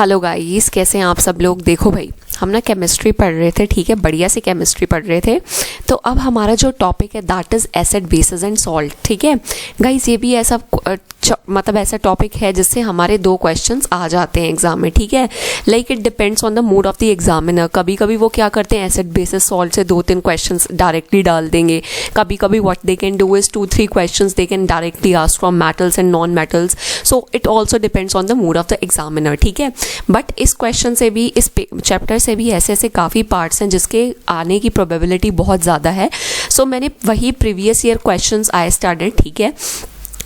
Hello guys, कैसे हैं आप सब लोग। देखो भाई, हम ना केमिस्ट्री पढ़ रहे थे, ठीक है, बढ़िया से केमिस्ट्री पढ़ रहे थे। तो अब हमारा जो टॉपिक है that is acid basis and salt, ठीक है गाइस। ये भी ऐसा मतलब ऐसा टॉपिक है जिससे हमारे 2 क्वेश्चंस आ जाते हैं एग्जाम में, ठीक है। Like it depends on the mood off the examiner. कभी कभी वो क्या करते हैं, एसिड बेसिस सॉल्ट से 2-3 क्वेश्चंस डायरेक्टली डाल देंगे। कभी कभी what they can do is 2-3 questions they can directly ask from metals and non metals. So it also depends on the mood off the examiner, ठीक है। बट इस question से भी, इस चैप्टर से भी ऐसे ऐसे काफ़ी पार्ट्स हैं जिसके आने की प्रोबेबिलिटी बहुत ज़्यादा है। सो मैंने वही previous year questions I started, ठीक है।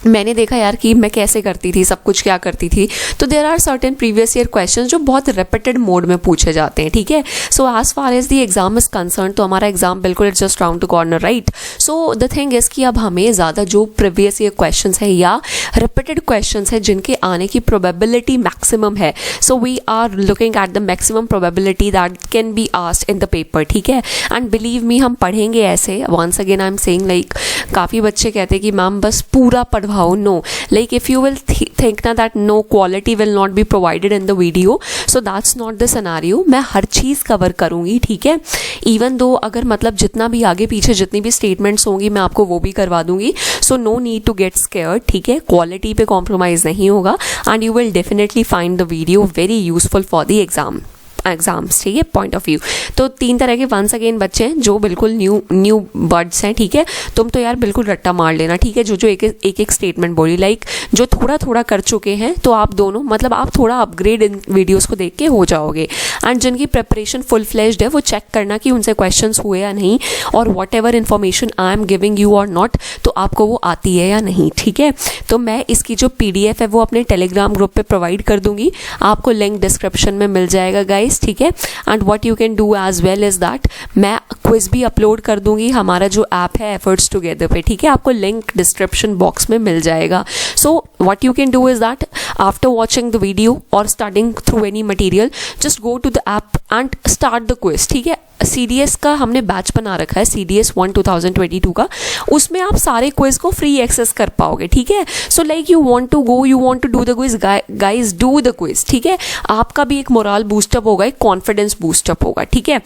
मैंने देखा यार कि मैं कैसे करती थी, सब कुछ क्या करती थी। तो there are certain previous year questions जो बहुत रिपीटेड मोड में पूछे जाते हैं, ठीक है। So as far as the exam is concern, तो हमारा एग्जाम बिल्कुल it's just round to corner, right. So the thing is कि अब हमें ज़्यादा जो प्रीवियस ईयर क्वेश्चंस है या रिपीटेड क्वेश्चंस है जिनके आने की प्रोबेबिलिटी मैक्सिमम है, so we are looking at the maximum probability that can be asked in the paper, ठीक है। एंड बिलीव मी, हम पढ़ेंगे ऐसे। Once again I am saying, like काफ़ी बच्चे कहते हैं कि मैम बस पूरा पढ़वाओ। No, like if you will think ना that no quality will not be provided in the video, so that's not the scenario. मैं हर चीज़ कवर करूँगी, ठीक है। इवन दो अगर मतलब जितना भी आगे पीछे जितनी भी स्टेटमेंट्स होंगी मैं आपको वो भी करवा दूंगी। So no need to get scared, ठीक है। क्वालिटी पे कॉम्प्रोमाइज़ नहीं होगा and you will definitely find the video very useful for the exams, ठीक है, पॉइंट ऑफ व्यू। तो 3 तरह के वंस अगेन बच्चे हैं जो बिल्कुल न्यू बर्ड्स हैं, ठीक है। तुम तो यार बिल्कुल रट्टा मार लेना, ठीक है। जो एक स्टेटमेंट बोली, लाइक जो थोड़ा कर चुके हैं, तो आप दोनों मतलब आप थोड़ा अपग्रेड इन वीडियोस को देख के हो जाओगे। एंड जिनकी प्रिपरेशन फुल फ्लेज्ड है वो चेक करना कि उनसे क्वेश्चन हुए या नहीं, और what ever information I am giving you और नॉट, तो आपको वो आती है या नहीं, ठीक है। तो मैं इसकी जो PDF है वो अपने टेलीग्राम ग्रुप पे प्रोवाइड कर दूंगी, आपको लिंक डिस्क्रिप्शन में मिल जाएगा गाइस, ठीक है। And what you can do as well is that, मैं क्विज भी अपलोड कर दूंगी हमारा जो ऐप है एफर्ट्स टुगेदर पे, ठीक है। आपको लिंक डिस्क्रिप्शन बॉक्स में मिल जाएगा। So what you can do is that, after watching the video और starting through any material, just go to the app and start the quiz, ठीक है। CDS का हमने बैच बना रखा है, CDS 1 2022 का, उसमें आप सारे क्विज को फ्री एक्सेस कर पाओगे, ठीक है। So like you want to go, you want to do the quiz, guys do the quiz, ठीक है। आपका भी एक मोरल बूस्टअप होगा, एक कॉन्फिडेंस बूस्टअप होगा, ठीक है।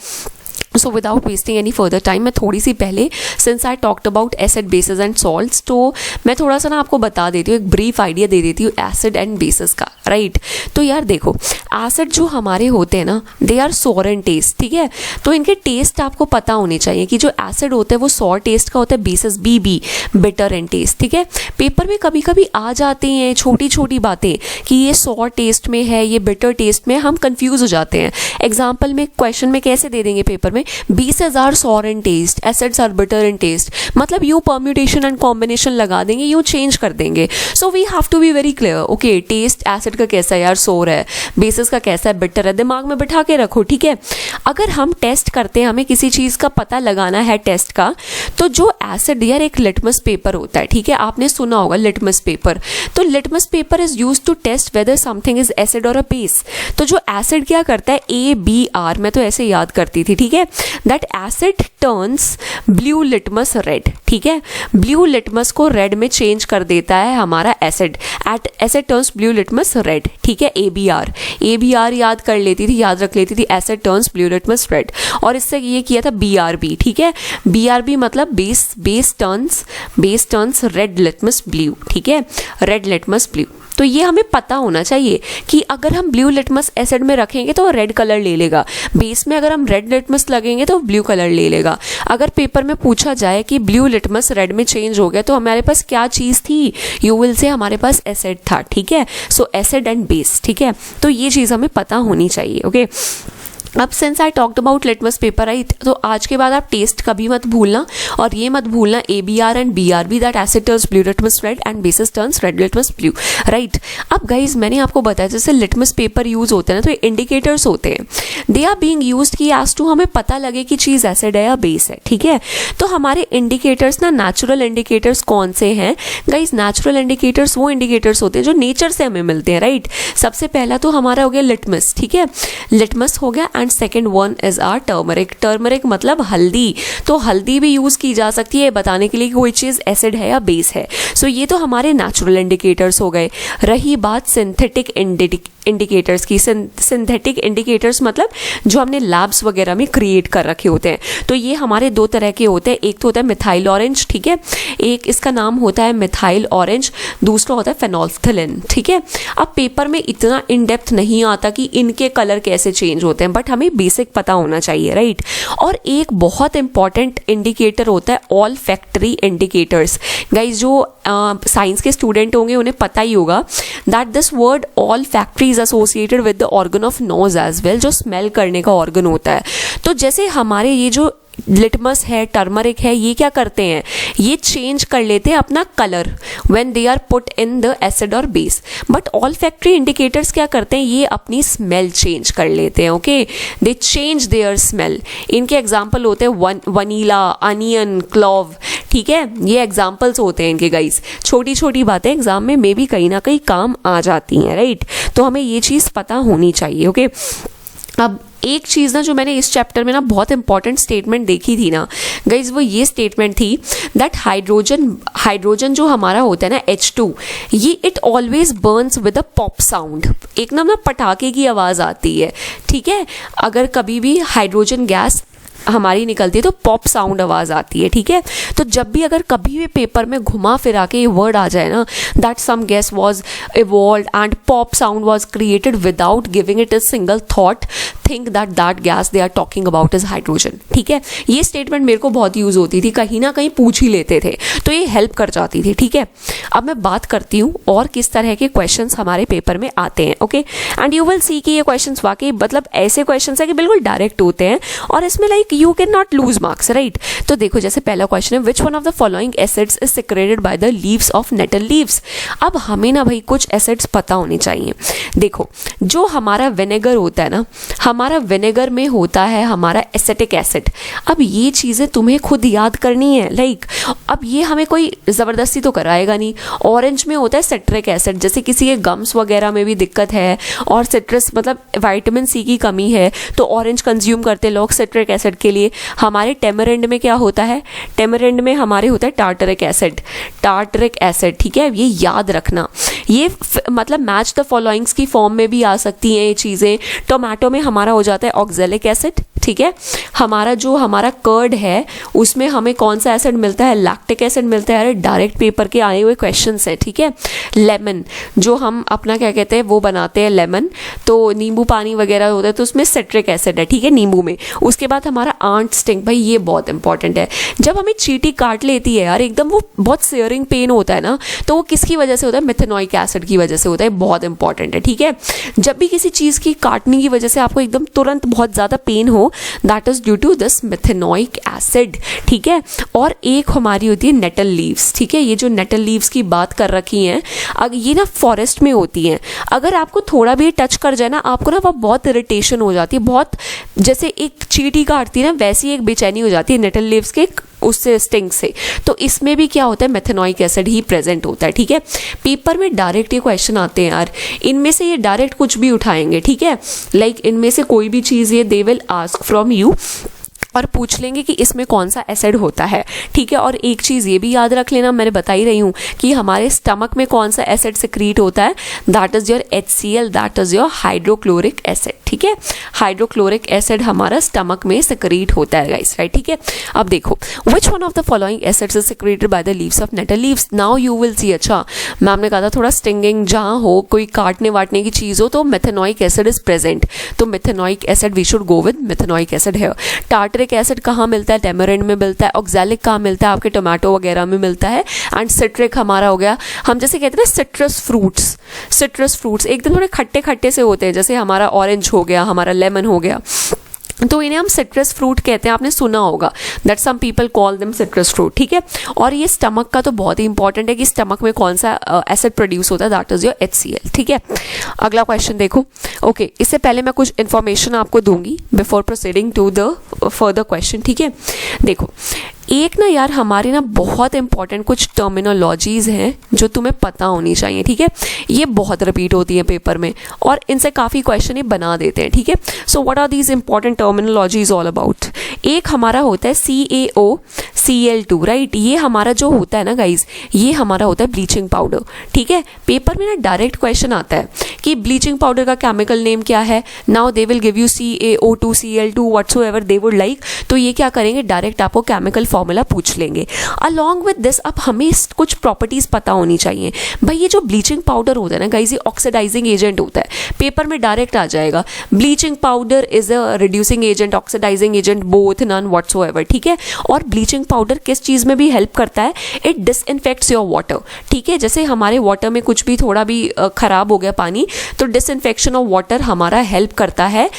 So without wasting any further time, मैं थोड़ी सी पहले, since I talked about acid basis and salts, तो मैं थोड़ा सा ना आपको बता देती हूँ, एक ब्रीफ आइडिया दे देती हूँ एसिड एंड बेसिस का, राइट। तो यार देखो, एसिड जो हमारे होते हैं ना, they are sour in taste, ठीक है। तो इनके टेस्ट आपको पता होने चाहिए कि जो एसिड होता है वो सोर टेस्ट का होता है, basis BB bitter in taste, ठीक है। पेपर में कभी कभी आ जाते हैं छोटी छोटी बातें कि ये सोर टेस्ट में है, ये बिटर टेस्ट में, हम कंफ्यूज हो जाते हैं। एग्जाम्पल में क्वेश्चन में कैसे दे देंगे पेपर में, bases are sour in taste, acids are bitter in taste, मतलब यू परम्यूटेशन एंड कॉम्बिनेशन लगा देंगे, यू चेंज कर देंगे। So we have to be very clear, okay, taste acid का कैसा है यार, सोर है, बेसिस का कैसा है, बिटर है, दिमाग में बिठा के रखो, ठीक है। अगर हम टेस्ट करते हैं, हमें किसी चीज़ का पता लगाना है टेस्ट का, तो जो एसिड, यार एक लिटमस पेपर होता है, ठीक है, आपने सुना होगा लिटमस पेपर। तो litmus paper is use to test whether something is acid और अ बेस। तो जो एसिड क्या करता है, ABR, मैं तो ऐसे याद करती थी, ठीक है, that asset turns blue litmus red, ठीक है। ब्लू लिटमस को रेड में चेंज कर देता है हमारा acid, asset turns blue litmus red, ठीक है। ABR याद कर लेती थी, याद रख लेती थी, asset turns blue litmus red. और इससे ये किया था BRB, ठीक है। BRB मतलब base turns red litmus blue, ठीक है, रेड लिटमस ब्लू। तो ये हमें पता होना चाहिए कि अगर हम ब्लू लिटमस एसिड में रखेंगे तो रेड कलर ले लेगा, बेस में अगर हम रेड लिटमस लगेंगे तो ब्लू कलर ले लेगा। अगर पेपर में पूछा जाए कि ब्लू लिटमस रेड में चेंज हो गया तो हमारे पास क्या चीज़ थी, यू विल से हमारे पास एसिड था, ठीक है। सो एसिड एंड बेस, ठीक है। तो ये चीज़ हमें पता होनी चाहिए, ओके। अब since I talked about litmus paper, right, तो आज के बाद आप टेस्ट कभी मत भूलना, और ये मत भूलना ABR and BRB, that asset turns blue litmus red and bases turns red litmus blue, right. अब गाइज मैंने आपको बताया जैसे लिटमस पेपर यूज होते हैं ना, तो ये इंडिकेटर्स होते हैं, दे आर बीइंग यूज्ड कि एज टू हमें पता लगे कि चीज़ एसिड है या बेस है, ठीक है। तो हमारे इंडिकेटर्स ना, नेचुरल इंडिकेटर्स कौन से हैं गाइज, नेचुरल इंडिकेटर्स वो इंडिकेटर्स होते हैं जो नेचर से हमें मिलते हैं, राइट। सबसे पहला तो हमारा हो गया लिटमस, ठीक है, लिटमस हो गया। And second one is our turmeric. Turmeric मतलब हल्दी, तो हल्दी भी यूज की जा सकती है बताने के लिए कि कोई चीज एसिड है या बेस है। सो ये तो हमारे नेचुरल इंडिकेटर्स हो गए। रही बात सिंथेटिक इंडिकेटर्स की। सिंथेटिक इंडिकेटर्स मतलब जो हमने लैब्स वगैरह में क्रिएट कर रखे होते हैं। तो ये हमारे दो तरह के होते हैं, एक तो होता है मिथाइल ऑरेंज, ठीक है, एक इसका नाम होता है मिथाइल ऑरेंज, दूसरा होता है फेनोल्फ्थलीन, ठीक है। अब पेपर में इतना इन डेप्थ नहीं आता कि इनके कलर कैसे चेंज होते हैं, बट हमें बेसिक पता होना चाहिए, राइट। और एक बहुत इंपॉर्टेंट इंडिकेटर होता है ऑल फैक्टरी इंडिकेटर्स। गाइज जो साइंस के स्टूडेंट होंगे उन्हें पता ही होगा that this word olfactory is associated with the organ of nose as well, जो स्मेल करने का ऑर्गन होता है। तो जैसे हमारे ये जो लिटमस है, टर्मरिक है, ये क्या करते हैं, ये चेंज कर लेते हैं अपना colour when they are put in the acid और base. But olfactory indicators क्या करते हैं, ये अपनी स्मेल चेंज कर लेते हैं, okay, they change their smell. इनके एग्जाम्पल होते हैं वनीला, अनियन, क्लोव, ठीक है, ये एग्जाम्पल्स होते हैं इनके। गाइस छोटी छोटी बातें एग्जाम में मे भी कहीं ना कहीं काम आ जाती हैं, राइट। तो हमें ये चीज़ पता होनी चाहिए, ओके। अब एक चीज़ ना जो मैंने इस चैप्टर में ना बहुत इंपॉर्टेंट स्टेटमेंट देखी थी ना गाइज, वो ये स्टेटमेंट थी दैट हाइड्रोजन जो हमारा होता है ना H2, ये it always Burns with a pop sound. एक ना पटाखे की आवाज़ आती है, ठीक है, अगर कभी भी हाइड्रोजन गैस हमारी निकलती है तो पॉप साउंड आवाज़ आती है, ठीक है। तो जब भी अगर कभी भी पेपर में घुमा फिरा के ये वर्ड आ जाए ना that some gas was evolved and pop sound was created without giving it a single thought, think that gas they are talking about is hydrogen, ठीक है। ये स्टेटमेंट मेरे को बहुत यूज़ होती थी, कहीं ना कहीं पूछ ही लेते थे, तो ये हेल्प कर जाती थी, ठीक है। अब मैं बात करती हूँ और किस तरह के क्वेश्चंस हमारे पेपर में आते हैं, okay. And you will see कि ये क्वेश्चंस वाकई मतलब ऐसे क्वेश्चंस है कि बिल्कुल डायरेक्ट होते हैं और इसमें like you can not lose marks, right. तो देखो जैसे पहला क्वेश्चन है, which one of the following acids is secreted by the leaves of nettle leaves. अब हमें ना भाई कुछ एसिड्स पता होने चाहिए। देखो जो हमारा विनेगर होता है ना, हमारा विनेगर में होता है हमारा एसिटिक एसिड। अब ये चीज़ें तुम्हें खुद याद करनी है, लाइक अब ये हमें कोई ज़बरदस्ती तो कराएगा नहीं। ऑरेंज में होता है सिट्रिक एसिड, जैसे किसी के गम्स वगैरह में भी दिक्कत है और सिट्रस मतलब विटामिन सी की कमी है तो ऑरेंज कंज्यूम करते हैं लोग सिट्रिक एसिड के लिए। हमारे टेमरिंड में क्या होता है, टेमरिंड में हमारे होता है टार्टरिक एसिड, ठीक है, ये याद रखना। ये मतलब मैच द फॉलोइंग्स की फॉर्म में भी आ सकती हैं ये चीज़ें। टोमेटो में हमारा हो जाता है ऑक्जेलिक एसिड, ठीक है। हमारा कर्ड है उसमें हमें कौन सा एसिड मिलता है, लैक्टिक एसिड मिलता है। अरे डायरेक्ट पेपर के आए हुए क्वेश्चंस है, ठीक है। लेमन जो हम अपना क्या कहते हैं वो बनाते हैं लेमन, तो नींबू पानी वगैरह होता है तो उसमें सिट्रिक एसिड है, ठीक है, नींबू में। उसके बाद हमारा आंट स्टिंग, भाई ये बहुत इंपॉर्टेंट है। जब हमें चींटी काट लेती है यार एकदम, वो बहुत सियरिंग पेन होता है ना, तो वो किसकी वजह से होता है, मिथेनॉइक एसिड की वजह से होता है, बहुत इंपॉर्टेंट है, ठीक है। जब भी किसी चीज़ की काटने की वजह से आपको एकदम तुरंत बहुत ज़्यादा पेन हो, that is due to this methanoic acid, ठीक है। और एक हमारी होती है नेटल लीव्स, ठीक है। ये जो नेटल लीव्स की बात कर रखी हैं, अगर ये ना फॉरेस्ट में होती हैं, अगर आपको थोड़ा भी टच कर जाए ना आपको ना वो बहुत इरिटेशन हो जाती है, बहुत जैसे एक चींटी काटती है ना वैसी एक बेचैनी हो जाती है नेटल लीव्स के उससे स्टिंग से। तो इसमें भी क्या होता है, मेथेनॉइक एसिड ही प्रेजेंट होता है, ठीक है। पेपर में डायरेक्ट ये क्वेश्चन आते हैं यार, इनमें से ये डायरेक्ट कुछ भी उठाएंगे, ठीक है, लाइक इनमें से कोई भी चीज़ ये they will ask from you और पूछ लेंगे कि इसमें कौन सा एसिड होता है, ठीक है। और एक चीज़ ये भी याद रख लेना, मैंने बता ही रही हूँ कि हमारे स्टमक में कौन सा एसिड सिक्रीट होता है, that is your HCl, that is your hydrochloric acid, ठीक है। हाइड्रोक्लोरिक एसिड हमारा स्टमक में सिक्रीट होता है गाइस, राइट, ठीक है। अब देखो which one of the following acids is secreted by the leaves of nettle leaves. Now you will see, अच्छा मैम ने कहा था थोड़ा स्टिंगिंग जहाँ हो, कोई काटने वाटने की चीज़ हो तो मेथेनॉइक एसिड इज प्रेजेंट, तो methanoic acid we should go with methanoic acid है। टार्टरिक एसिड कहाँ मिलता है, टेमरिंड में मिलता है। ऑक्जेलिक कहाँ मिलता है, आपके टोमेटो वगैरह में मिलता है। एंड सिट्रिक हमारा हो गया, हम जैसे कहते हैं ना सिट्रस फ्रूट्स एकदम थोड़े खट्टे खट्टे से होते हैं, जैसे हमारा ऑरेंज हो गया, हमारा लेमन हो गया, तो इन्हें हम सिट्रस फ्रूट कहते हैं। आपने सुना होगा that some people call them citrus fruit, ठीक है। और ये स्टमक का तो बहुत ही इंपॉर्टेंट है कि स्टमक में कौन सा एसिड प्रोड्यूस होता है, दैट इज योर HCl, ठीक है। अगला क्वेश्चन देखो, ओके, इससे पहले मैं कुछ इन्फॉर्मेशन आपको दूंगी before proceeding to the further question, ठीक है। देखो एक ना यार हमारी ना बहुत इंपॉर्टेंट कुछ टर्मिनोलॉजीज हैं जो तुम्हें पता होनी चाहिए, ठीक है। ये बहुत रिपीट होती है पेपर में और इनसे काफ़ी क्वेश्चन ये बना देते हैं, ठीक है। So what are these important terminologies all about. एक हमारा होता है CaO, Cl2, राइट। ये हमारा जो होता है ना गाइज, ये हमारा होता है ब्लीचिंग पाउडर, ठीक है। पेपर में ना डायरेक्ट क्वेश्चन आता है कि ब्लीचिंग पाउडर का केमिकल नेम क्या है। Now they will give you CaO2, Cl2 whatsoever they would like. तो ये क्या करेंगे, डायरेक्ट आपको केमिकल फॉर्मूला पूछ लेंगे। अलॉन्ग विद दिस अब हमें कुछ प्रॉपर्टीज पता होनी चाहिए। भाई ये जो ब्लीचिंग पाउडर होता है ना गाइज, ये ऑक्सीडाइजिंग एजेंट होता है। पेपर में डायरेक्ट आ जाएगा bleaching powder is a reducing agent, oxidizing agent, both, none, whatsoever, ठीक है। और ब्लीचिंग पाउडर किस चीज में भी हेल्प करता है, इट डिसइंफेक्ट्स योर वाटर, ठीक है। जैसे हमारे वाटर में कुछ भी थोड़ा भी खराब हो गया पानी, तो डिसइंफेक्शन ऑफ वाटर हमारा हेल्प करता है।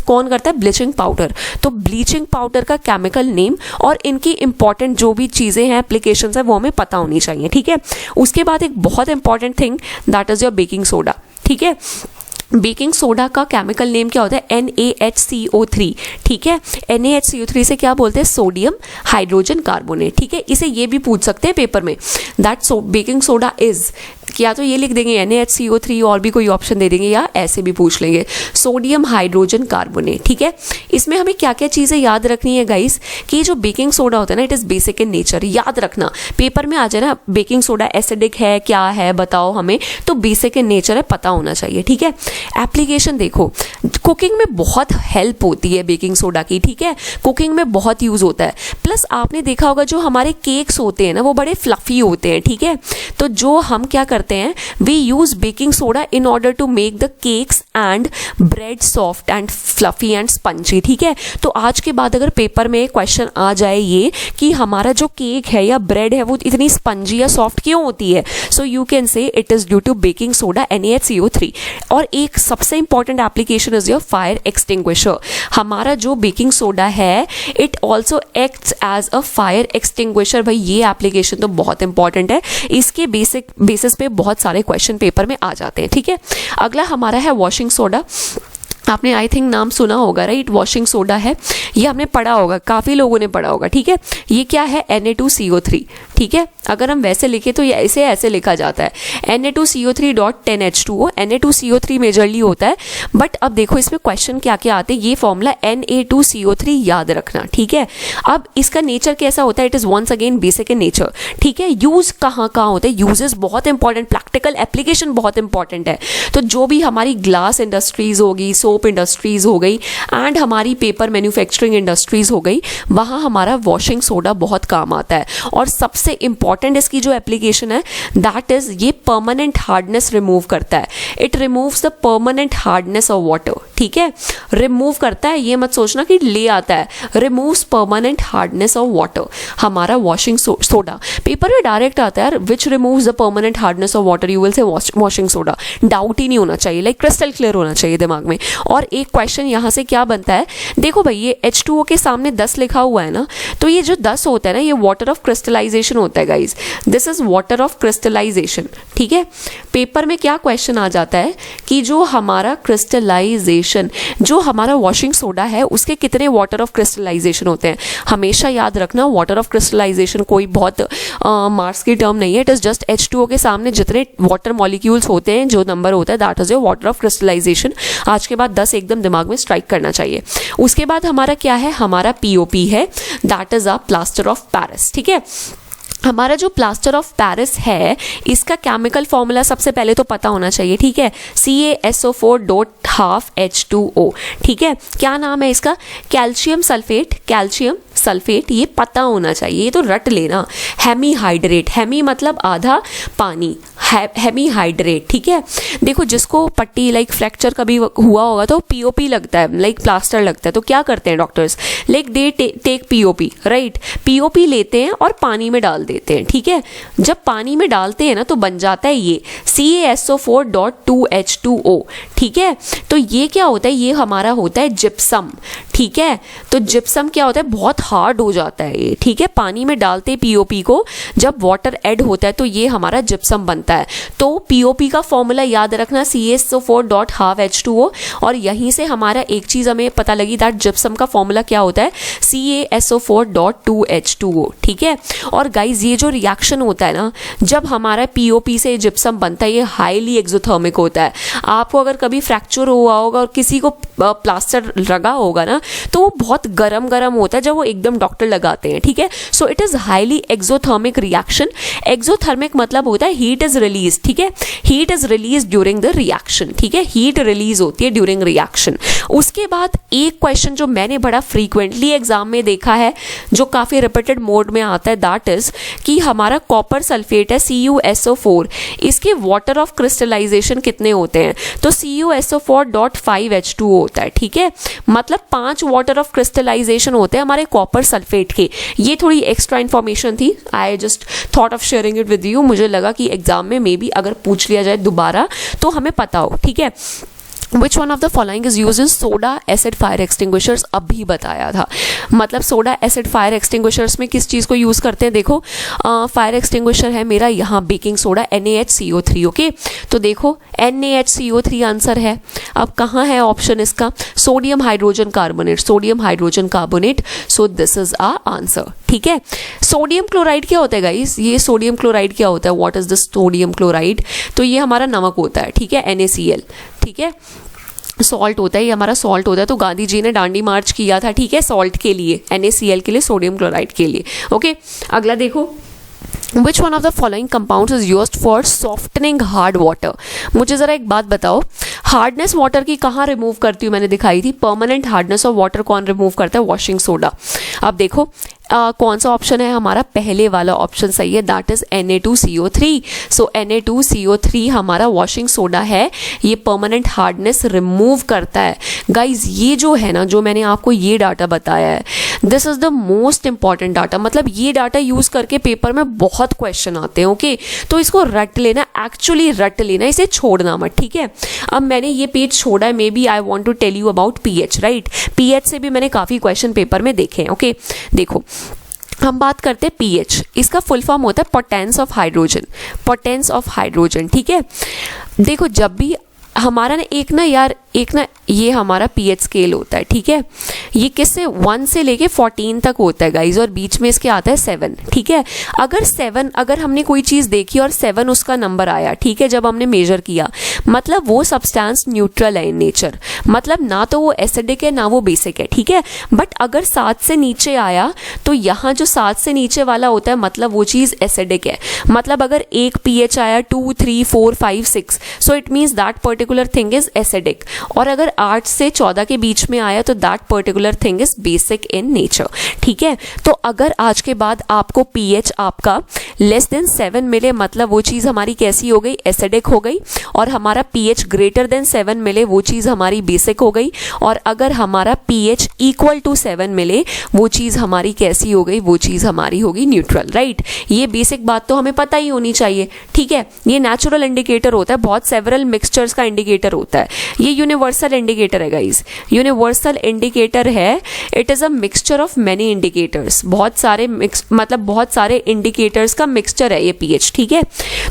कौन करता है, ब्लीचिंग पाउडर। तो ब्लीचिंग पाउडर का केमिकल नेम और इनकी इंपॉर्टेंट जो भी चीजें हैं, एप्लीकेशन है, वो हमें पता होनी चाहिए, ठीक है। उसके बाद एक बहुत important thing that is your baking soda, ठीक है। बेकिंग सोडा का केमिकल नेम क्या होता है, NaHCO3, ठीक है। NaHCO3 से क्या बोलते हैं, सोडियम हाइड्रोजन कार्बोनेट, ठीक है। इसे ये भी पूछ सकते हैं पेपर में, दैट बेकिंग सोडा इज, या तो ये लिख देंगे NaHCO3 और भी कोई ऑप्शन दे देंगे, या ऐसे भी पूछ लेंगे सोडियम हाइड्रोजन कार्बोनेट, ठीक है। इसमें हमें क्या क्या चीज़ें याद रखनी है गाइस, कि जो बेकिंग सोडा होता है ना, it is basic in nature. याद रखना, पेपर में आ जाए ना बेकिंग सोडा एसिडिक है, क्या है बताओ हमें, तो बेसिक इन नेचर है, पता होना चाहिए, ठीक है। एप्लीकेशन देखो, कुकिंग में बहुत हेल्प होती है बेकिंग सोडा की, ठीक है। कुकिंग में बहुत यूज़ होता है। प्लस आपने देखा होगा जो हमारे केक्स होते हैं ना, वो बड़े फ्लफी होते हैं, ठीक है। तो जो हम क्या करते हैं, we use baking soda in order to make the cakes and bread soft and fluffy and spongy, ठीक है। तो आज के बाद अगर पेपर में क्वेश्चन आ जाए ये कि हमारा जो केक है या ब्रेड है वो इतनी स्पंजी या सॉफ्ट क्यों होती है, so you can say it is due to baking soda NaHCO3। और एक सबसे important application is your fire extinguisher. हमारा जो बेकिंग सोडा है, it also acts as a fire extinguisher. भाई ये एप्लीकेशन तो बहुत इंपॉर्टेंट है, इसके बेसिस पे बहुत सारे क्वेश्चन पेपर में आ जाते हैं, ठीक है। अगला हमारा है वॉशिंग सोडा। आपने आई थिंक नाम सुना होगा, राइट। वॉशिंग सोडा है, ये हमने पढ़ा होगा, काफ़ी लोगों ने पढ़ा होगा, ठीक है। ये क्या है, Na2CO3, ठीक है। अगर हम वैसे लिखे तो ये इसे ऐसे लिखा जाता है Na2CO3.10H2O। Na2CO3 मेजरली होता है, बट अब देखो इसमें क्वेश्चन क्या क्या आते हैं। ये फॉर्मूला Na2CO3 याद रखना, ठीक है। अब इसका नेचर कैसा होता है, it is once again basic in nature, ठीक है। यूज़ कहाँ कहाँ होते हैं, यूजेस बहुत इंपॉर्टेंट, प्रैक्टिकल एप्लीकेशन बहुत इंपॉर्टेंट है। तो जो भी हमारी ग्लास इंडस्ट्रीज होगी, सोप इंडस्ट्रीज हो गई, एंड हमारी पेपर मैन्युफैक्चरिंग इंडस्ट्रीज हो गई, वहाँ हमारा वॉशिंग सोडा बहुत काम आता है। और सबसे इंपॉर्टेंट इसकी जो एप्लीकेशन है, दैट इज ये परमानेंट हार्डनेस रिमूव करता है। It removes the permanent hardness of water, ठीक है। रिमूव करता है, ये मत सोचना कि ले आता है, removes permanent hardness of water. हमारा वॉशिंग सोडा पेपर में डायरेक्ट आता है, which removes the permanent hardness of water, you will say washing soda. Doubt ही नहीं होना चाहिए, लाइक क्रिस्टल क्लियर होना चाहिए दिमाग में। और एक क्वेश्चन यहाँ से क्या बनता है, देखो भाई ये H2O के सामने 10 लिखा हुआ है ना, तो ये जो 10 होता है ना, ये वाटर ऑफ क्रिस्टलाइजेशन होता है guys. This is water of crystallization, ठीक है। पेपर में क्या क्वेश्चन आ जाता है कि जो हमारा क्रिस्टलाइजेशन, जो हमारा वॉशिंग सोडा है, उसके कितने वाटर ऑफ क्रिस्टलाइजेशन होते हैं। हमेशा याद रखना, वाटर ऑफ क्रिस्टलाइजेशन कोई बहुत मार्क्स की टर्म नहीं है, इट इज जस्ट H2O के सामने जितने वाटर मॉलिक्यूल्स होते हैं, जो नंबर होता है, that is your water of crystallization. आज के बाद 10 एकदम दिमाग में स्ट्राइक करना चाहिए। उसके बाद हमारा क्या है, हमारा POP है, that is a plaster of Paris, ठीक है। हमारा जो प्लास्टर ऑफ पेरिस है, इसका केमिकल फॉर्मूला सबसे पहले तो पता होना चाहिए, ठीक है। CaSO4.12H2O, ठीक है। क्या नाम है इसका, कैल्शियम सल्फेट, कैल्शियम सल्फेट, ये पता होना चाहिए, ये तो रट लेना। हेमीहाइड्रेट, हेमी मतलब आधा, पानी, हेमीहाइड्रेट, ठीक है। देखो जिसको पट्टी लाइक फ्रैक्चर कभी हुआ होगा तो POP लगता है, लाइक प्लास्टर लगता है, तो क्या करते हैं doctors, like they take POP, right. POP लेते हैं और पानी में डाल देते हैं, ठीक है। जब पानी में डालते हैं ना तो बन जाता है ये CaSO4.2H2O, ठीक है। तो ये क्या होता है, ये हमारा होता है जिप्सम, ठीक है। तो जिप्सम क्या होता है, बहुत हार्ड हो जाता है ये, ठीक है। पानी में डालते POP को, जब वाटर ऐड होता है तो ये हमारा जिप्सम बनता है। तो POP का फॉर्मूला याद रखना, CaSO4.12H2O। और यहीं से हमारा एक चीज हमें पता लगी, दैट जिप्सम का फॉर्मूला क्या होता है, CaSO4.2H2O, ठीक है। और गाइज गाइज ये जो रिएक्शन होता है ना, जब हमारा पीओपी से जिप्सम बनता है, ये हाईली एक्सोथर्मिक होता है। आपको अगर कभी फ्रैक्चर हुआ होगा और किसी को प्लास्टर लगा होगा ना, तो वो बहुत गरम गरम होता है जब वो एकदम डॉक्टर लगाते हैं, ठीक है। So it is highly exothermic reaction. Exothermic मतलब होता है हीट इज रिलीज, ठीक है, heat is release during the reaction, ठीक है, हीट रिलीज होती है ड्यूरिंग रिएक्शन। उसके बाद एक क्वेश्चन जो मैंने बड़ा फ्रीक्वेंटली एग्जाम में देखा है, जो काफी रिपीटेड मोड में आता है, दैट इज कि हमारा कॉपर सल्फेट है CuSO4, इसके वाटर ऑफ क्रिस्टलाइजेशन कितने होते हैं, तो CuSO4.5H2O होता है, ठीक है, मतलब 5 वाटर ऑफ क्रिस्टलाइजेशन होते हैं हमारे कॉपर सल्फेट के। ये थोड़ी एक्स्ट्रा इन्फॉर्मेशन थी, I just thought of sharing it with you. मुझे लगा कि एग्जाम में मे बी अगर पूछ लिया जाए दोबारा तो हमें पता हो, ठीक है। Which one of the following is used in soda acid fire extinguishers? अभी बताया था, मतलब सोडा एसिड फायर एक्सटिंग्विशर्स में किस चीज़ को यूज़ करते हैं। देखो फायर एक्सटिंग्विशर है मेरा यहाँ बेकिंग सोडा NaHCO3, ओके, तो देखो NaHCO3 आंसर है। अब कहाँ है ऑप्शन इसका, sodium hydrogen carbonate, sodium hydrogen carbonate, so this is a answer, ठीक है। सोडियम क्लोराइड क्या होता है गाइस, ये सोडियम क्लोराइड क्या होता है, what is the sodium chloride, तो ये हमारा नमक होता है, ठीक है, NaCl, ठीक है, सॉल्ट होता है, ये हमारा सॉल्ट होता है। तो गांधी जी ने डांडी मार्च किया था, ठीक है, सॉल्ट के लिए, NaCl के लिए, सोडियम क्लोराइड के लिए, ओके। अगला देखो, Which one of the following compounds is used for softening hard water? मुझे ज़रा एक बात बताओ, हार्डनेस वाटर की कहाँ रिमूव करती हूँ, मैंने दिखाई थी, परमानेंट हार्डनेस ऑफ वाटर कौन रिमूव करता है, वॉशिंग सोडा। अब देखो कौन सा ऑप्शन है हमारा, पहले वाला ऑप्शन सही है, that is Na2CO3। So Na2CO3 हमारा वॉशिंग सोडा है, ये परमानेंट हार्डनेस रिमूव करता है। गाइज ये जो है ना, जो मैंने आपको ये डाटा बताया है, this is the most important data, मतलब ये डाटा यूज करके पेपर में बहुत क्वेश्चन आते हैं, ओके, तो इसको रट लेना, एक्चुअली रट लेना, इसे छोड़ना मत, ठीक है। अब मैंने ये पेज छोड़ा है, maybe I want to tell you about pH, right, pH से भी मैंने काफी क्वेश्चन पेपर में देखे हैं, ओके। देखो हम बात करते हैं पीएच, इसका फुल फॉर्म होता है potence of hydrogen, potence of hydrogen, ठीक है। देखो जब भी हमारा ना एक ना ये हमारा पीएच स्केल होता है, ठीक है, ये किससे 1 से लेके 14 तक होता है गाइज, और बीच में इसके आता है 7, ठीक है। अगर हमने कोई चीज़ देखी और 7 उसका नंबर आया, ठीक है, जब हमने मेजर किया, मतलब वो सब्सटेंस न्यूट्रल है इन नेचर, मतलब ना तो वो एसिडिक है ना वो बेसिक है, ठीक है। बट अगर 7 से नीचे आया तो यहाँ जो 7 से नीचे वाला होता है, मतलब वो चीज़ एसिडिक है, मतलब अगर एक पीएच आया 2, 3, 4, 5, 6, so it means that particular thing is acidic, और अगर 8 से 14 के बीच में आया तो that particular thing is basic in nature, ठीक है। तो अगर आज के बाद आपको पीएच आपका लेस देन 7 मिले, मतलब वो चीज़ हमारी कैसी हो गई, एसिडिक हो गई, और हमारा पीएच ग्रेटर देन 7 मिले, वो चीज़ हमारी बेसिक हो गई, और अगर हमारा पीएच इक्वल टू 7 मिले, वो चीज़ हमारी कैसी हो गई, वो चीज़ हमारी होगी न्यूट्रल, राइट। ये बेसिक बात तो हमें पता ही होनी चाहिए, ठीक है। ये नेचुरल इंडिकेटर होता है, बहुत सेवरल मिक्सचर्स का इंडिकेटर होता है, ये यूनिवर्सल इंडिकेटर है गाइस, यूनिवर्सल इंडिकेटर है, it is a mixture of many indicators, बहुत सारे मतलब बहुत सारे इंडिकेटर्स का मिक्सचर है ये पीएच, ठीक है।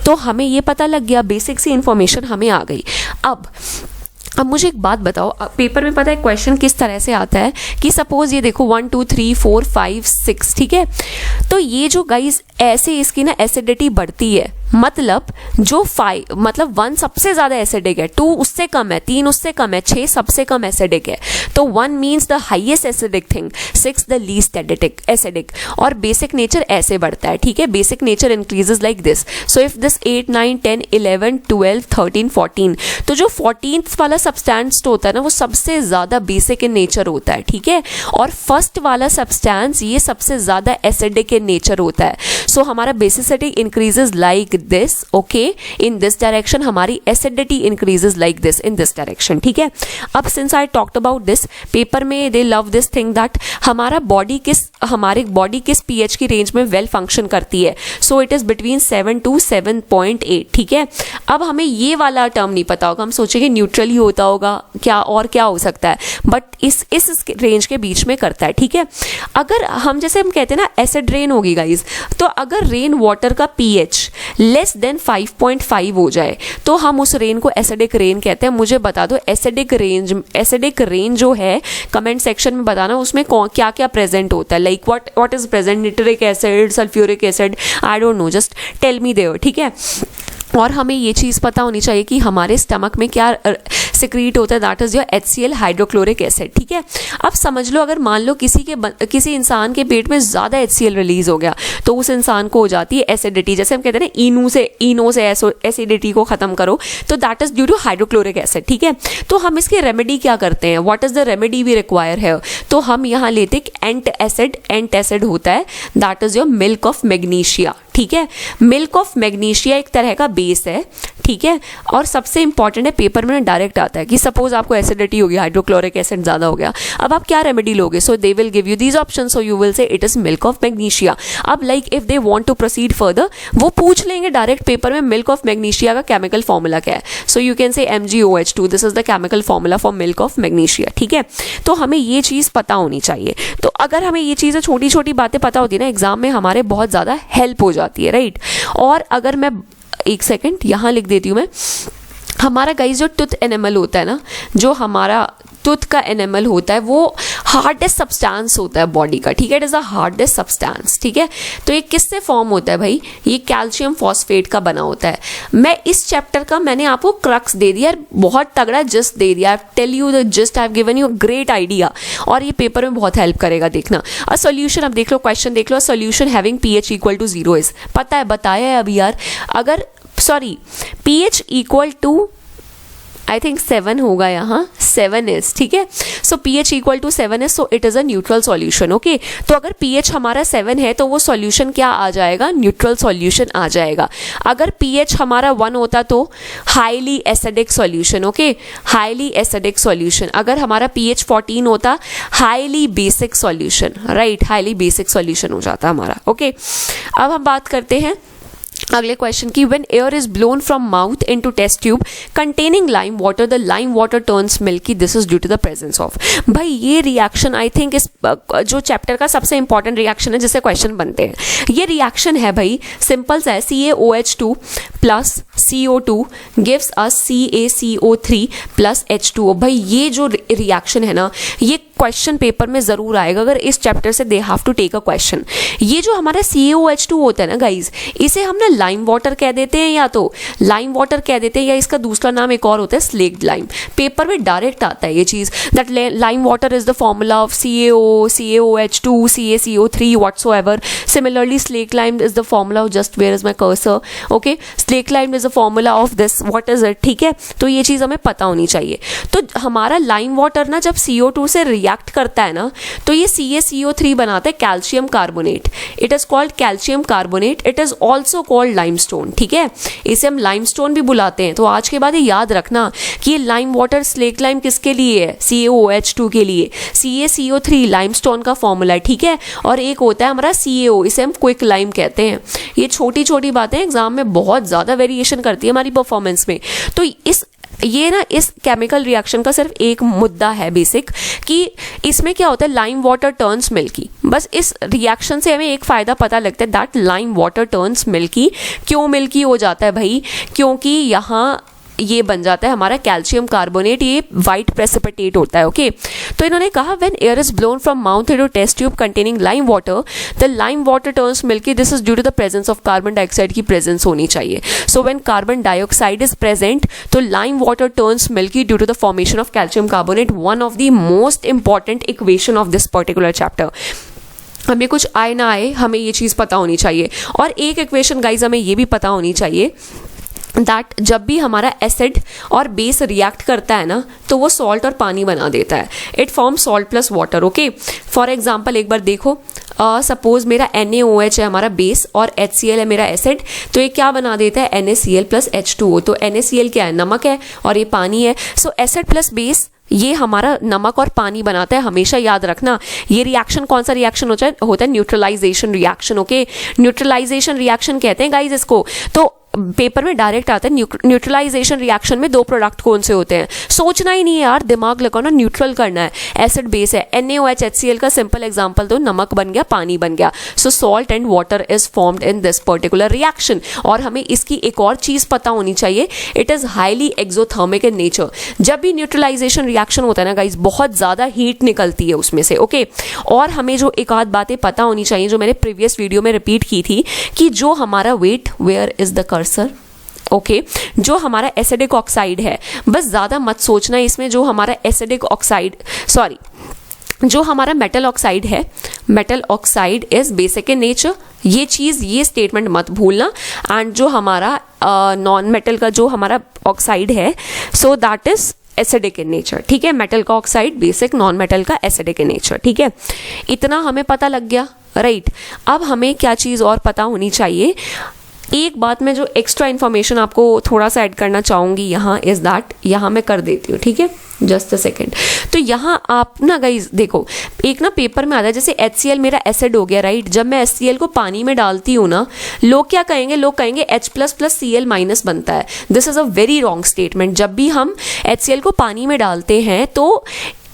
तो हमें ये पता लग गया, बेसिक सी इंफॉर्मेशन हमें आ गई। अब मुझे एक बात बताओ, पेपर में पता है क्वेश्चन किस तरह से आता है कि सपोज ये देखो 1, 2, 3, 4, 5, 6, ठीक है, तो ये जो गाइस ऐसे इसकी ना एसिडिटी बढ़ती है, मतलब जो 5 मतलब 1 सबसे ज्यादा एसिडिक है, 2 उससे कम है, 3 उससे कम है, 6 सबसे कम एसिडिक है, तो 1 means the highest acidic thing, 6 the least acidic, और बेसिक नेचर ऐसे बढ़ता है, ठीक है, basic nature increases like this. So if this 8, 9, 10, 11, 12, 13, 14, तो जो 14th वाला सब्सटेंस होता है ना, वो सबसे ज्यादा बेसिक इन नेचर होता है, ठीक है, और फर्स्ट वाला सब्सटेंस ये सबसे ज्यादा एसिडिक इन नेचर होता है। सो हमारा basicity increases like this, okay, in this direction, हमारी acidity increases like this in this direction, ठीक है। अब since I talked about this, paper में they love this thing that हमारी बॉडी किस पीएच की रेंज में वेल फंक्शन करती है, so it is between 7 to 7.8, ठीक है। अब हमें ये वाला टर्म नहीं पता होगा, हम सोचेंगे न्यूट्रल ही होता होगा, क्या और क्या हो सकता है, बट इस रेंज के बीच में करता है, ठीक है। अगर हम जैसे हम कहते हैं ना एसिड रेन होगी गाइज, तो अगर रेन वाटर का pH लेस देन 5.5 हो जाए तो हम उस रेन को एसिडिक रेन कहते हैं। मुझे बता दो एसिडिक रेन जो है कमेंट सेक्शन में बताना, उसमें क्या क्या प्रेजेंट होता है, like what is present, nitric acid, sulphuric acid, I don't know, just tell me there, ठीक है। और हमें ये चीज़ पता होनी चाहिए कि हमारे स्टमक में क्या सिक्रीट होता है, that is your HCl hydrochloric acid, ठीक है। अब समझ लो अगर मान लो किसी इंसान के पेट में ज़्यादा HCl रिलीज हो गया तो उस इंसान को हो जाती है एसिडिटी, जैसे हम कहते हैं ना इनो से एसिडिटी को ख़त्म करो, तो that is due to hydrochloric acid, ठीक है। तो हम इसकी रेमेडी क्या करते हैं, what is the remedy we require है, तो हम यहाँ लेते एंट एसिड होता है, that is your milk of magnesia, ठीक है। मिल्क ऑफ मैग्नीशिया एक तरह का बेस है, ठीक है। और सबसे इंपॉर्टेंट है, पेपर में डायरेक्ट आता है कि सपोज आपको एसिडिटी हो गया, हाइड्रोक्लोरिक एसिड ज़्यादा हो गया, अब आप क्या रेमेडी लोगे, so they will give you these option, so you will say it is milk of magnesia. अब like if they want to proceed further, वो पूछ लेंगे डायरेक्ट पेपर में मिल्क ऑफ मैग्नीशिया का केमिकल फॉर्मूला क्या है, so you can say MgOH2, this is the chemical formula for milk of magnesia, ठीक है। तो हमें ये चीज़ पता होनी चाहिए। तो अगर हमें ये चीज़ें छोटी छोटी बातें पता होती है ना, एग्जाम में हमारे बहुत ज़्यादा हेल्प हो जाती है, राइट। और अगर मैं एक सेकेंड यहाँ लिख देती हूँ मैं, हमारा गाइस जो टूथ एनिमल होता है ना, जो हमारा टूथ का एनिमल होता है वो हार्डेस्ट सब्सटेंस होता है बॉडी का, ठीक है, it is a hardest substance, ठीक है। तो ये किससे फॉर्म होता है भाई, ये कैल्शियम फॉस्फेट का बना होता है। मैं इस चैप्टर का मैंने आपको क्रक्स दे दिया, बहुत तगड़ा जस्ट दे दिया, I tell you the just, I have given you great idea, और ये पेपर में बहुत हेल्प करेगा, देखना। अ सोल्यूशन, अब देख लो क्वेश्चन देख लो, solution having pH equal to 0 is, पता है बताया है अभी यार, अगर sorry pH equal to I think 7 होगा यहाँ, 7 इज, ठीक है। So pH equal to 7 is, so it is a neutral solution, okay. तो अगर pH हमारा 7 है तो वो सॉल्यूशन क्या आ जाएगा, न्यूट्रल सॉल्यूशन आ जाएगा। अगर pH हमारा 1 होता तो highly acidic solution, okay, highly acidic solution. अगर हमारा pH 14 होता highly basic solution, right, highly basic solution हो जाता हमारा, ओके। अब हम बात करते हैं अगले क्वेश्चन की, when air is blown from mouth into test tube containing lime water, the lime water turns milky, this is due to the presence of. भाई ये रिएक्शन आई थिंक इस जो चैप्टर का सबसे इंपॉर्टेंट रिएक्शन है जिससे question बनते हैं। ये रिएक्शन है भाई सिंपल सा है, CaOH2 plus CO2 gives us CaCO3 plus H2O। भाई ये जो रिएक्शन है ना, ये क्वेश्चन पेपर में जरूर आएगा, अगर इस चैप्टर से they have to take a question. ये जो हमारा CaOH2 होता है ना गाइज, इसे हम ना लाइम वाटर कह देते हैं, या तो लाइम वाटर कह देते हैं, या इसका दूसरा नाम एक और होता है स्लेक्ड लाइम। पेपर में डायरेक्ट आता है ये चीज, that lime water is the formula of CaOH2 CaCO3 whatsoever. Similarly slaked lime is the formula of, just where is my cursor, okay, slaked lime is the formula of this, what is it, ठीक है। तो ये चीज हमें पता होनी चाहिए। तो हमारा लाइम वाटर ना जब CO2 से रिएक्ट करता है ना, तो ये CaCO3 बनाता है calcium carbonate, it is called calcium carbonate, it is also called limestone, ठीक है। इसे हम लाइमस्टोन भी बुलाते हैं। तो आज के बाद ये याद रखना कि ये लाइम वाटर स्लेक्ड लाइम किसके लिए है, CaOH2 के लिए, CaCO3 लाइमस्टोन का फॉर्मूला है, ठीक है। और एक होता है हमारा CaO, इसे हम क्विक लाइम कहते हैं। ये छोटी छोटी बातें एग्जाम में बहुत ज्यादा वेरिएशन करती है हमारी परफॉर्मेंस में। तो इस केमिकल रिएक्शन का सिर्फ एक मुद्दा है बेसिक, कि इसमें क्या होता है, लाइम वाटर टर्न्स मिल्की। बस इस रिएक्शन से हमें एक फायदा पता लगता है, that lime water turns milky. क्यों मिल्की हो जाता है भाई, क्योंकि यहाँ ये बन जाता है हमारा कैल्शियम कार्बोनेट, ये वाइट प्रेसिपिटेट होता है, ओके। तो इन्होंने कहा when air is blown from mouth into test tube containing lime water, the lime water turns milky, this is due to the presence of carbon dioxide की presence होनी चाहिए। So when carbon dioxide is present तो lime water turns milky due to the formation of calcium carbonate, one of the most important equation of this particular chapter. हमें कुछ आए ना आए, हमें ये चीज़ पता होनी चाहिए। और एक इक्वेशन गाइज हमें ये भी पता होनी चाहिए दैट जब भी हमारा एसिड और बेस रिएक्ट करता है ना, तो वो सॉल्ट और पानी बना देता है, it form salt plus water, okay. For example एक बार देखो, सपोज मेरा NaOH है हमारा बेस और HCl है मेरा एसिड, तो ये क्या बना देता है, NaCl प्लस H2O। तो NaCl क्या है, नमक है, और ये पानी है। सो एसिड प्लस बेस ये हमारा नमक और पानी बनाता है, हमेशा याद रखना। ये रिएक्शन कौन सा रिएक्शन होता है, neutralization reaction, okay. Neutralization reaction कहते हैं गाइज इसको। तो पेपर में डायरेक्ट आता है न्यूट्रलाइजेशन रिएक्शन में दो प्रोडक्ट कौन से होते हैं, सोचना ही नहीं है यार, दिमाग लगाना, न्यूट्रल करना है, एसिड बेस है, NaOH HCl का सिंपल एग्जांपल दो, नमक बन गया, पानी बन गया, सो salt and water is formed in this particular reaction. और हमें इसकी एक और चीज पता होनी चाहिए, it is highly exothermic in nature. जब भी न्यूट्रलाइजेशन रिएक्शन होता है ना गाइस, बहुत ज्यादा हीट निकलती है उसमें से, ओके। और हमें जो एक आध बातें पता होनी चाहिए जो मैंने प्रीवियस वीडियो में रिपीट की थी, कि जो हमारा wait, where is the cursor, okay, जो हमारा एसिडिक ऑक्साइड है, बस ज़्यादा मत सोचना इसमें, जो हमारा एसिडिक ऑक्साइड, सॉरी, जो हमारा मेटल ऑक्साइड है, metal oxide is basic in nature, ये चीज़, ये स्टेटमेंट मत भूलना। एंड जो हमारा नॉन मेटल का जो हमारा ऑक्साइड है, so that is acidic in nature, ठीक है। मेटल का ऑक्साइड बेसिक, नॉन मेटल का एसिडिक इन नेचर, ठीक है। इतना हमें पता लग गया, राइट। अब हमें क्या चीज़ और पता होनी चाहिए, एक बात मैं जो एक्स्ट्रा इन्फॉर्मेशन आपको थोड़ा सा ऐड करना चाहूँगी यहाँ, इज दैट, यहाँ मैं कर देती हूँ, ठीक है, जस्ट अ सेकेंड। तो यहाँ आप ना गाइज देखो, एक ना पेपर में आता है, जैसे HCl मेरा एसिड हो गया, राइट। जब मैं HCl को पानी में डालती हूँ ना, लोग क्या कहेंगे, लोग कहेंगे H++Cl- बनता है। This is a very wrong statement. जब भी हम HCl को पानी में डालते हैं तो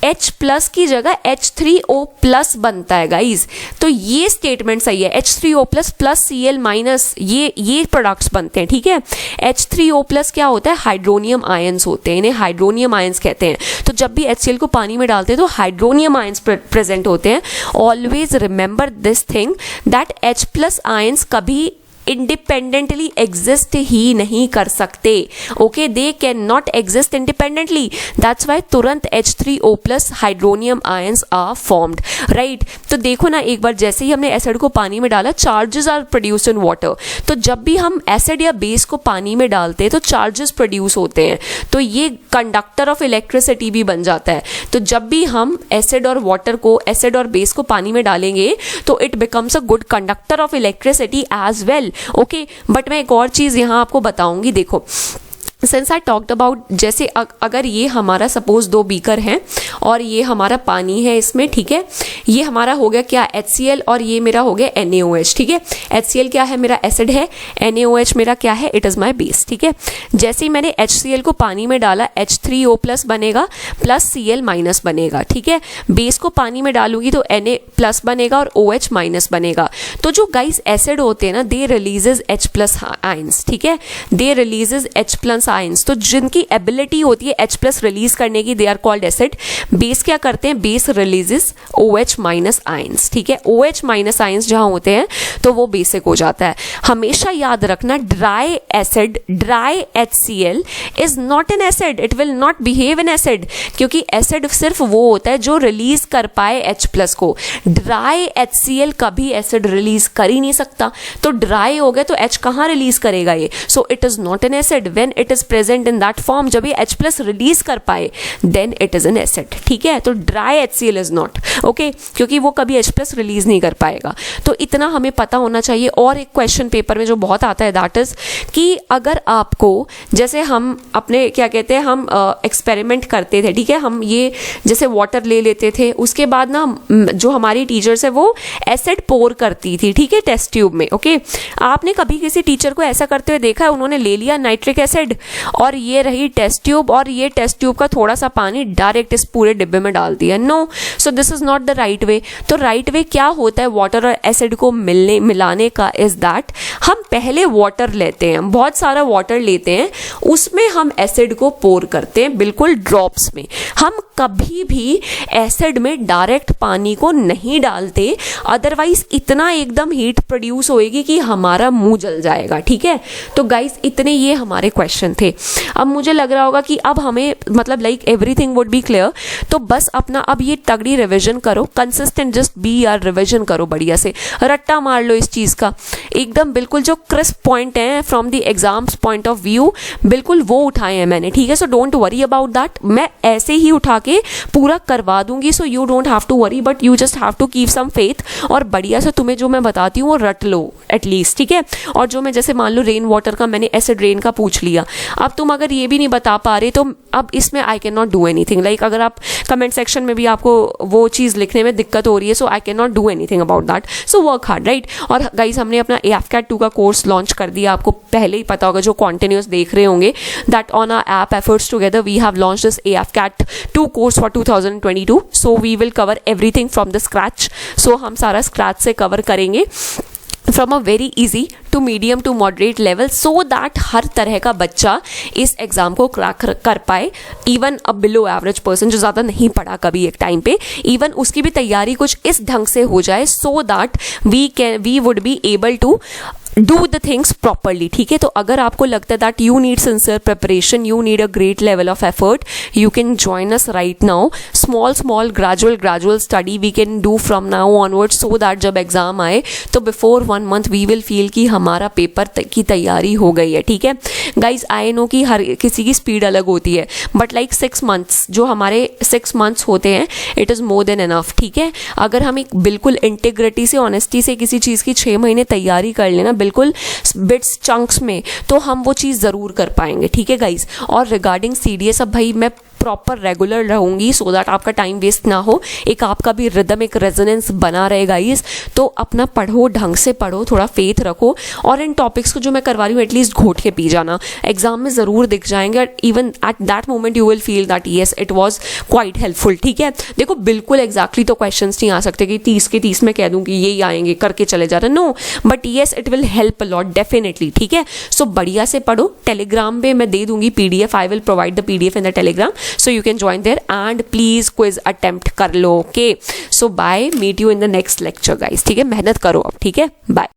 H+ की जगह H3O+ बनता है गाइज। तो ये स्टेटमेंट सही है, H3O+ प्लस Cl- ये प्रोडक्ट्स बनते हैं, ठीक है। H3O+ क्या होता है, हाइड्रोनियम आयंस होते हैं, इन्हें हाइड्रोनियम आयंस कहते हैं। तो जब भी HCl को पानी में डालते हैं तो हाइड्रोनियम आयंस प्रेजेंट होते हैं। Always remember this thing that H+ ions कभी इंडिपेंडेंटली एग्जिस्ट ही नहीं कर सकते, okay, they can not exist independently, that's why तुरंत H3O+ hydronium ions are formed, right. तो देखो ना, एक बार जैसे ही हमने एसिड को पानी में डाला, charges are produce in water. तो जब भी हम एसिड या बेस को पानी में डालते हैं तो चार्जेस प्रोड्यूस होते हैं, तो ये कंडक्टर ऑफ इलेक्ट्रिसिटी भी बन जाता है। तो जब भी हम एसिड और वाटर को, एसिड और बेस को पानी में डालेंगे तो it becomes a good conductor of electricity as well, okay. But मैं एक और चीज यहां आपको बताऊंगी, देखो, सिंस आई टॉक्ड अबाउट, जैसे अगर ये हमारा सपोज 2 बीकर हैं और ये हमारा पानी है इसमें, ठीक है, ये हमारा हो गया क्या, HCl, और ये मेरा हो गया NaOH, ठीक है। HCl क्या है, मेरा एसिड है, NaOH मेरा क्या है, इट इज माई बेस, ठीक है। जैसे ही मैंने HCl को पानी में डाला, H3O+ बनेगा प्लस Cl- बनेगा, ठीक है। बेस को पानी में डालूंगी तो Na+ बनेगा और OH- बनेगा। तो जो गाइस एसिड होते हैं ना, दे रिलीजेज H+ आयंस, ठीक है, दे रिलीजेज H+ आयंस। तो जिनकी एबिलिटी होती है H+ रिलीज करने की, they are called acid. Base क्या करते हैं, बेस रिलीजेस OH- आयंस, ठीक है। OH- आयंस जहां होते हैं तो वो बेसिक हो जाता है। हमेशा याद रखना, dry acid, dry HCl is not an acid, it will not behave in acid, क्योंकि एसिड सिर्फ वो होता है जो रिलीज कर पाए H+ को। ड्राई HCl कभी एसिड रिलीज कर ही नहीं सकता। तो ड्राई हो गया तो H कहाँ रिलीज करेगा ये, so it is not an acid. When it is present in that form, जब ये H+ रिलीज कर पाए, then it is an acid, ठीक है। तो dry HCl is not, okay, क्योंकि वो कभी H+ रिलीज नहीं कर पाएगा। तो इतना हमें पता होना चाहिए। और एक क्वेश्चन पेपर में जो बहुत आता है, दैट इज कि अगर आपको, जैसे हम अपने क्या कहते हैं, हम एक्सपेरिमेंट करते थे, ठीक है, हम ये जैसे वाटर ले लेते थे, उसके बाद ना जो हमारी टीचर्स है वो एसिड पोर करती थी, ठीक है, टेस्ट ट्यूब में, ओके। आपने कभी किसी टीचर को ऐसा करते हुए देखा है, उन्होंने ले लिया नाइट्रिक एसिड और ये रही टेस्ट ट्यूब, और ये टेस्ट ट्यूब का थोड़ा सा पानी डायरेक्ट इस पूरे डिब्बे में डाल दिया, no. So this is not the right way. तो राइट वे क्या होता है वाटर और एसिड को मिलाने का, इज दैट हम पहले वाटर लेते हैं, बहुत सारा वाटर लेते हैं, उसमें हम एसिड को पोर करते हैं, बिल्कुल ड्रॉप्स में। हम कभी भी एसिड में डायरेक्ट पानी को नहीं डालते, अदरवाइज इतना एकदम हीट प्रोड्यूस होएगी कि हमारा मुंह जल जाएगा, ठीक है। तो गाइस इतने ये हमारे क्वेश्चन थे। अब मुझे लग रहा होगा कि अब हमें मतलब like everything would be clear. तो बस अपना अब ये तगड़ी रिवीजन करो, consistent just be our revision करो, बढ़िया से रट्टा मार लो इस चीज का एकदम, बिल्कुल जो क्रिस्प पॉइंट है from the exams point of view, बिल्कुल वो उठाए हैं मैंने, ठीक है। So don't worry about that, मैं ऐसे ही उठा के पूरा करवा दूंगी। So you don't have to worry, but you just have to keep some faith, और बढ़िया से तुम्हें जो मैं बताती हूँ वो रट लो एटलीस्ट, ठीक है। और जो मैं जैसे मान लो रेन वाटर का मैंने एसिड रेन का पूछ लिया, अब तुम अगर ये भी नहीं बता पा रहे तो अब इसमें आई can not do anything. Like अगर आप कमेंट सेक्शन में भी आपको वो चीज़ लिखने में दिक्कत हो रही है, so I can not do anything about that, so work hard, right. और गाइज हमने अपना AFCAT 2 का कोर्स लॉन्च कर दिया, आपको पहले ही पता होगा जो कॉन्टिन्यूस देख रहे होंगे, that on our app efforts together we have launch this AFCAT 2 course for 2022। So we will cover everything from the scratch. So हम सारा स्क्रैच से कवर करेंगे फ्रॉम a very easy to medium to moderate level, so that हर तरह का बच्चा इस एग्जाम को क्रैक कर पाए। Even a below average person जो ज़्यादा नहीं पढ़ा कभी एक टाइम पे, इवन उसकी भी तैयारी कुछ इस ढंग से हो जाए, so that we would be able to do the things properly, ठीक है। तो अगर आपको लगता है that you need sincere preparation, you need a great level of effort, you can join us right now. Small gradual study we can do from now onward, so that जब exam आए तो before 1 month we will feel कि हमारा paper की तैयारी हो गई है, ठीक है। गाइज आई नो कि हर किसी की स्पीड अलग होती है, बट लाइक 6 मंथ्स जो हमारे 6 मंथ्स होते हैं, it is more than enough, ठीक है। अगर हम एक बिल्कुल इंटीग्रिटी से, ऑनेस्टी से किसी चीज़ की 6 महीने तैयारी कर लेना बिल्कुल बिट्स चंक्स में, तो हम वो चीज़ ज़रूर कर पाएंगे, ठीक है गाइज। और रिगार्डिंग CDS, अब भाई मैं प्रॉपर रेगुलर रहूंगी सो दैट आपका टाइम वेस्ट ना हो, एक आपका भी रिदम, एक रेजोनेंस बना रहे गाइस। तो अपना पढ़ो, ढंग से पढ़ो, थोड़ा फेथ रखो, और इन टॉपिक्स को जो मैं करवा रही हूँ एटलीस्ट घोट के पी जाना, एग्जाम में ज़रूर दिख जाएंगे। Even at that moment you will feel that yes it was quite helpful, ठीक है। देखो बिल्कुल एग्जैक्टली तो क्वेश्चन नहीं आ सकते कि 30 के 30 में कह दूँ कि यही आएंगे करके चले जा रहे, no, but yes it will help a lot definitely, ठीक है। सो बढ़िया से पढ़ो, टेलीग्राम में मैं दे दूंगी PDF, I will provide the PDF in the Telegram, so you can join there and please quiz attempt कर लो, okay? So bye, meet you in the next lecture guys, ठीक है। मेहनत करो अब, ठीक है, बाय।